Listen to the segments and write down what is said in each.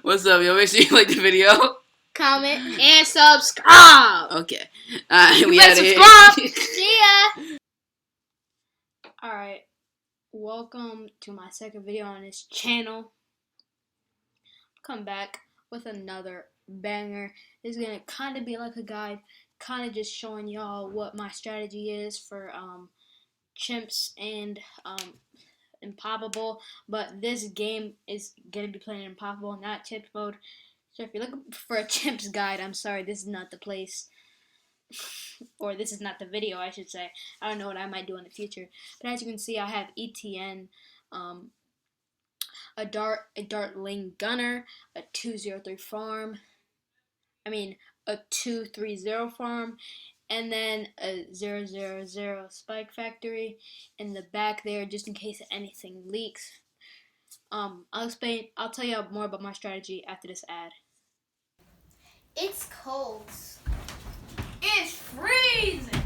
What's up, yo? Make sure you like the video. Comment, and subscribe. Okay. You better subscribe. See ya. Alright. Welcome to my second video on this channel. Come back with another banger. This is gonna kind of be like a guide, kind of just showing y'all what my strategy is for chimps and impoppable. But this game is gonna be playing impoppable, not chimp mode. So if you're looking for a chimps guide, I'm sorry, this is not the place. Or this is not the video, I should say. I don't know what I might do in the future. But as you can see, I have ETN, a dart lane gunner, a 203 farm, a 230 farm, and then a 000 spike factory in the back there, just in case anything leaks. I'll tell you more about my strategy after this ad. It's cold. It's freezing.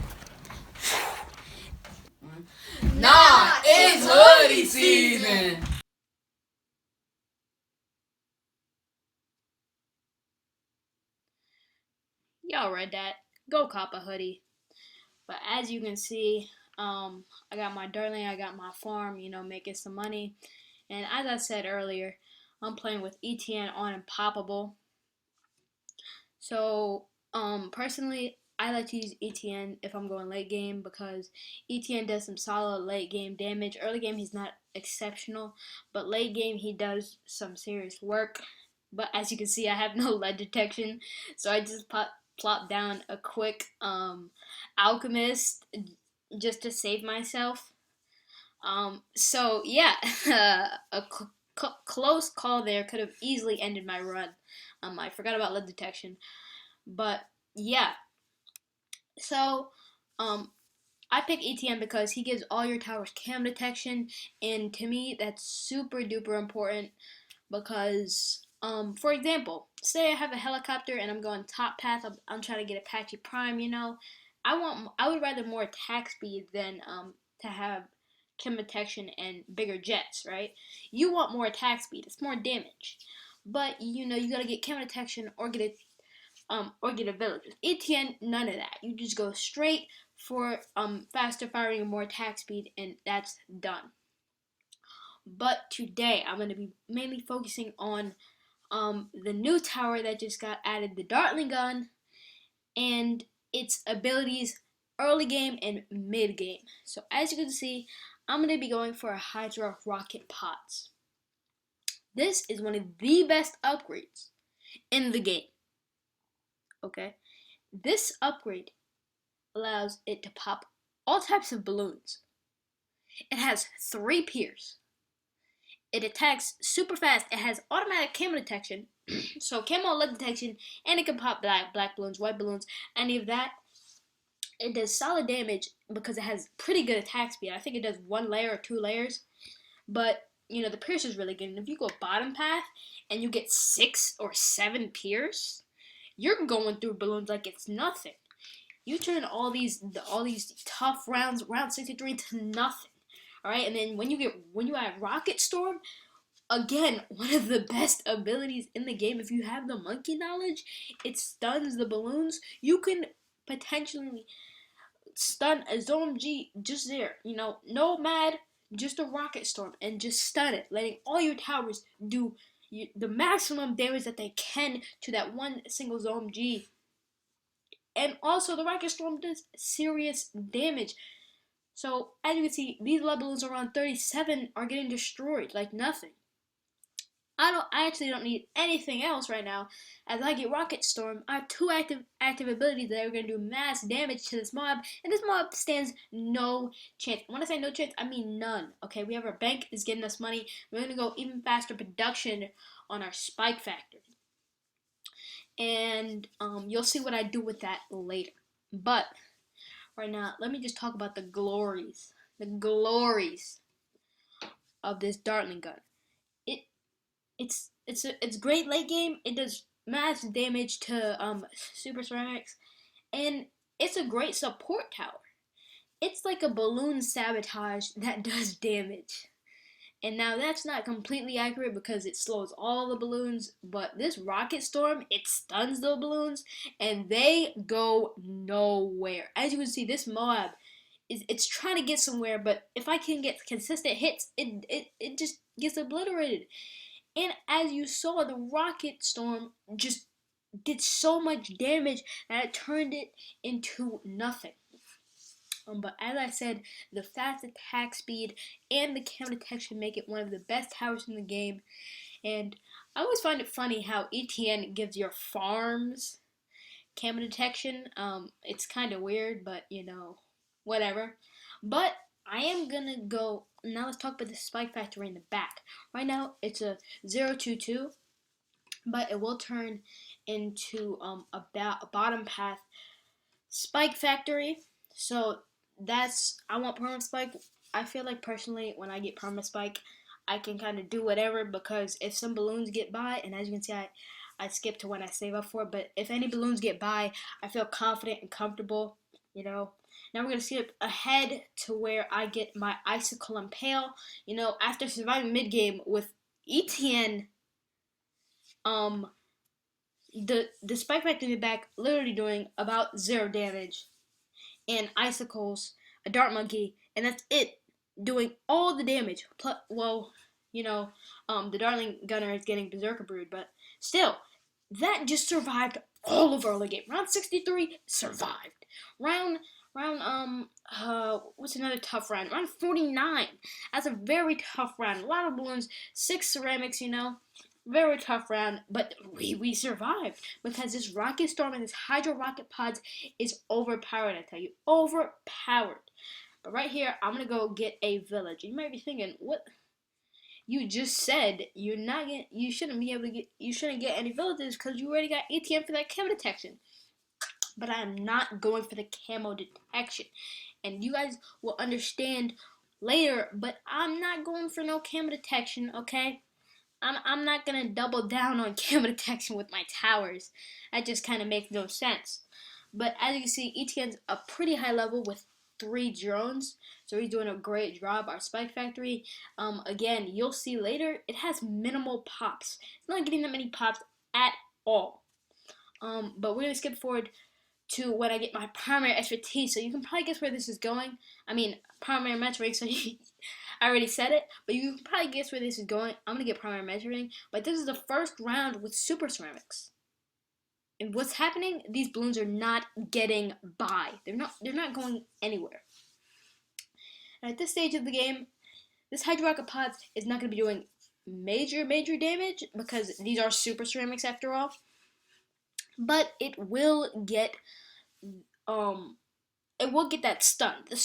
Nah, it's hoodie season. Y'all read that. Go cop a hoodie. But as you can see, I got my darling, I got my farm, making some money. And as I said earlier, I'm playing with ETN on Impoppable. So, personally, I like to use ETN if I'm going late game because ETN does some solid late game damage. Early game, he's not exceptional, but late game, he does some serious work. But as you can see, I have no lead detection, so I just plop down a quick alchemist just to save myself. So yeah, a close call there could have easily ended my run. I forgot about lead detection, but yeah. So I pick ETN because he gives all your towers cam detection, and to me that's super duper important because for example, say I have a helicopter and I'm going top path, I'm trying to get Apache Prime, I would rather more attack speed than to have chem detection and bigger jets, right? You want more attack speed, it's more damage. But you gotta get chem detection or get a villager. ETN, none of that. You just go straight for faster firing and more attack speed, and that's done. But today I'm gonna be mainly focusing on the new tower that just got added, the Dartling gun, and its abilities early game and mid game. So as you can see, I'm going to be going for a Hydra rocket pods. This is one of the best upgrades in the game. Okay, this upgrade allows it to pop all types of balloons. It has 3 piers. It attacks super fast. It has automatic camo detection, so camo lead detection, and it can pop black balloons, white balloons, any of that. It does solid damage because it has pretty good attack speed. I think it does 1 layer or 2 layers, but the pierce is really good. And if you go bottom path and you get 6 or 7 pierce, you're going through balloons like it's nothing. You turn all these tough round 63 to nothing. All right, and then when you add Rocket Storm, again, one of the best abilities in the game. If you have the monkey knowledge, it stuns the balloons. You can potentially stun a ZOMG just there. No mad, just a Rocket Storm, and just stun it, letting all your towers do the maximum damage that they can to that one single ZOMG. And also, the Rocket Storm does serious damage. So, as you can see, these lead balloons around 37 are getting destroyed like nothing. I actually don't need anything else right now. As I get Rocket Storm, I have 2 active abilities that are going to do mass damage to this mob, and this mob stands no chance. When I say no chance, I mean none. Okay, we have our bank is getting us money. We're going to go even faster production on our spike factory. And you'll see what I do with that later. But right now, let me just talk about the glories of this Dartling gun. It's great late game. It does mass damage to super ceramics, and it's a great support tower. It's like a balloon sabotage that does damage. And now that's not completely accurate because it slows all the balloons, but this rocket storm, it stuns the balloons and they go nowhere. As you can see, this Moab it's trying to get somewhere, but if I can get consistent hits, it just gets obliterated. And as you saw, the rocket storm just did so much damage that it turned it into nothing. But as I said, the fast attack speed and the camera detection make it one of the best towers in the game. And I always find it funny how ETN gives your farms camera detection. It's kind of weird, but whatever. But I am gonna go now. Let's talk about the spike factory in the back. Right now, it's a 022, but it will turn into a bottom path spike factory. So I want perma spike. I feel like personally, when I get perma spike, I can kind of do whatever, because if some balloons get by, and as you can see, I skipped to when I save up for it, but if any balloons get by, I feel confident and comfortable, Now we're going to skip ahead to where I get my Icicile Impale. After surviving mid-game with ETN, the spike factory in the back literally doing about 0 damage, and icicles, a dart monkey, and that's it, doing all the damage. The darling gunner is getting berserker brood, but still, that just survived all of early game. Round 63 survived. What's another tough round? Round 49. That's a very tough round. A lot of balloons, 6 ceramics, Very tough round, but we survived because this rocket storm and this hydro rocket pods is overpowered. I tell you, overpowered. But right here, I'm gonna go get a village. You might be thinking, what? You just said you shouldn't be able to get. You shouldn't get any villages because you already got ATM for that camo detection. But I am not going for the camo detection, and you guys will understand later. But I'm not going for no camo detection, okay? I'm not gonna double down on camera detection with my towers. That just kind of makes no sense. But as you can see, ETN's a pretty high level with 3 drones, so he's doing a great job. Our spike factory, again, you'll see later, it has minimal pops. It's not getting that many pops at all. But we're gonna skip forward to when I get my primary expertise. So you can probably guess where this is going. I mean, primary measuring. So I already said it, but you can probably guess where this is going. I'm gonna get primary measuring, but this is the first round with super ceramics. And what's happening? These balloons are not getting by. They're not going anywhere. And at this stage of the game, this hydro rocket pod is not gonna be doing major damage because these are super ceramics after all. But it will get that stun. The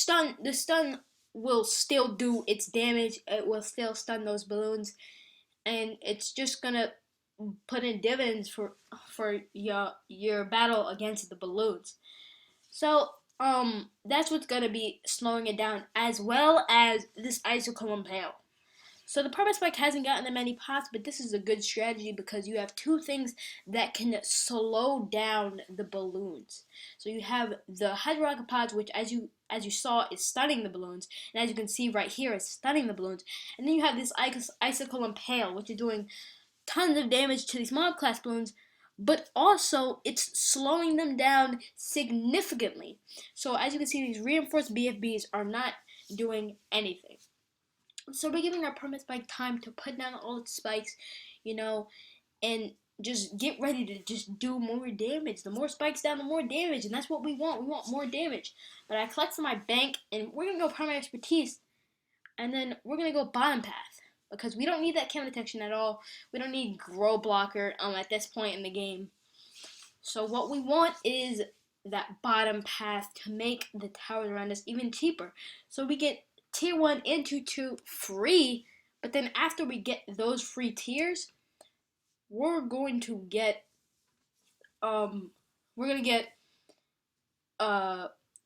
stun will still do its damage. It will still stun those balloons, and it's just gonna put in dividends for your battle against the balloons. So that's what's gonna be slowing it down, as well as this Icicile Impale. So the perma spike hasn't gotten that many pops, but this is a good strategy because you have 2 things that can slow down the balloons. So you have the hydro rocket pods, which as you saw is stunning the balloons, and as you can see right here is stunning the balloons. And then you have this Icicile Impale, which is doing tons of damage to these mob class balloons, but also it's slowing them down significantly. So as you can see, these reinforced BFBs are not doing anything. So we're giving our perma spike time to put down all its spikes, and just get ready to just do more damage. The more spikes down, the more damage, and that's what we want. We want more damage. But I collect from my bank, and we're going to go primary expertise, and then we're going to go bottom path, because we don't need that camo detection at all. We don't need grow blocker at this point in the game. So what we want is that bottom path to make the towers around us even cheaper. So we get tier 1 and tier 2 free, but then after we get those free tiers, we're going to get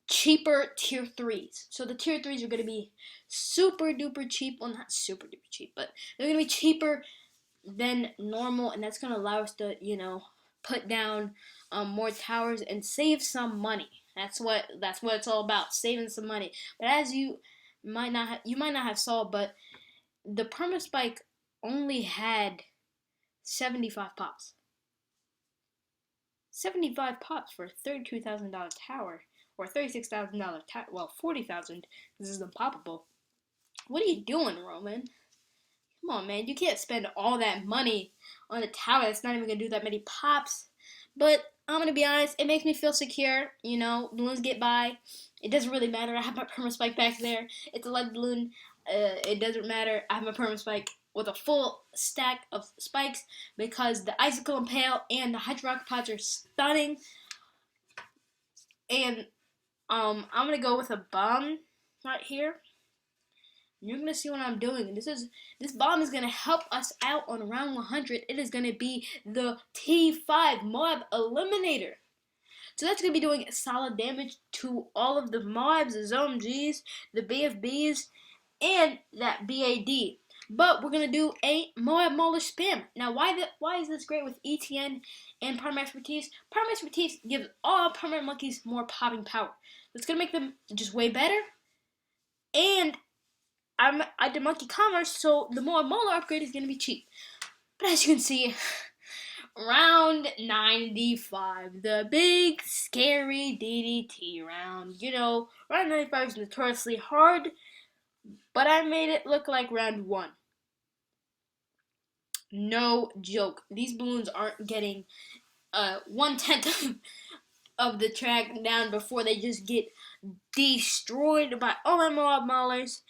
cheaper tier 3s. So the tier 3s are going to be super duper cheap. Well, not super duper cheap, but they're going to be cheaper than normal, and that's going to allow us to, put down more towers and save some money. That's what it's all about, saving some money. But as you might not have saw, but the perma spike only had 75 pops. 75 pops for a $32,000 tower, or $36,000 tower. Well, 40,000. This is unpoppable. What are you doing, Roman? Come on, man. You can't spend all that money on a tower that's not even gonna do that many pops. But I'm gonna be honest, it makes me feel secure. You know, balloons get by. It doesn't really matter. I have my perma spike back there. It's a lead balloon. It doesn't matter. I have my perma spike with a full stack of spikes because the Icicile Impale and the Hydro Rocket Pods are stunning. And I'm gonna go with a bomb right here. You're gonna see what I'm doing. This bomb is gonna help us out on round 100. It is gonna be the T5 mob eliminator. So that's gonna be doing solid damage to all of the mobs, the Zone Gs, the BFBs, and that BAD. But we're gonna do a mob mauler spam. Now, why is this great with ETN and Perma Expertise? Perma Expertise gives all permanent monkeys more popping power. It's gonna make them just way better. And I did monkey commerce, so the mob mauler upgrade is gonna be cheap. But as you can see, round 95, the big scary DDT round. You know, round 95 is notoriously hard, but I made it look like round 1. No joke. These balloons aren't getting 1/10 of the track down before they just get destroyed by all my mob maulers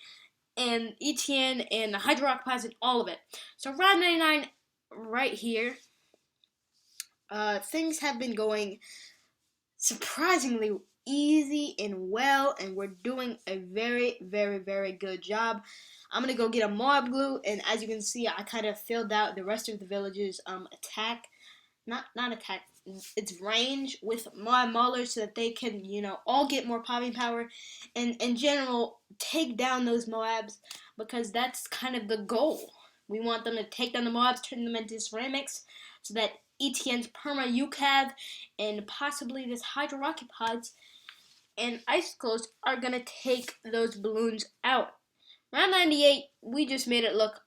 and ETN and the Hydro Rock Pods and all of it. So round 99 right here. Things have been going surprisingly easy and well, and we're doing a very, very, very good job. I'm gonna go get a mob glue, and as you can see, I kind of filled out the rest of the village's attack, not attack, its range with mob maulers so that they can, you know, all get more popping power, and in general take down those mobs, because that's kind of the goal. We want them to take down the mobs, turn them into ceramics, so that ETN's perma UCAV and possibly this Hydro Rocket Pods and Icicles are gonna take those balloons out. Round 98, we just made it look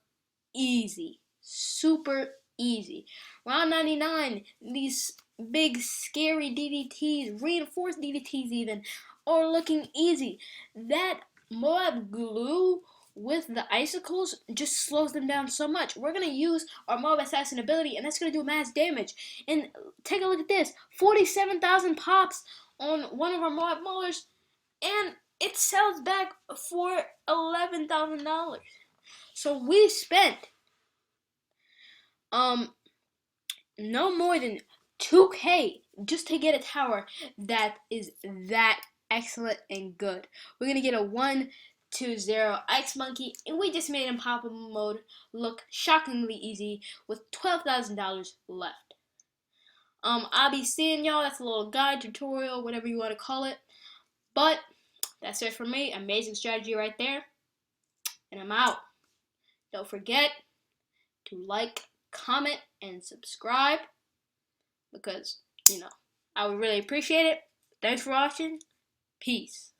easy. Super easy. Round 99, these big scary DDTs, reinforced DDTs even, are looking easy. That mob glue with the icicles just slows them down so much. We're going to use our mob assassin ability, and that's going to do mass damage. And take a look at this. 47,000 pops on one of our mob maulers, and it sells back for $11,000. So we spent no more than 2K just to get a tower that is that excellent and good. We're gonna get a 1-2-0 Ice Monkey, and we just made Unpoppable mode look shockingly easy with $12,000 left. I'll be seeing y'all. That's a little guide, tutorial, whatever you want to call it. But that's it for me. Amazing strategy right there. And I'm out. Don't forget to like, comment, and subscribe, because, you know, I would really appreciate it. Thanks for watching. Peace.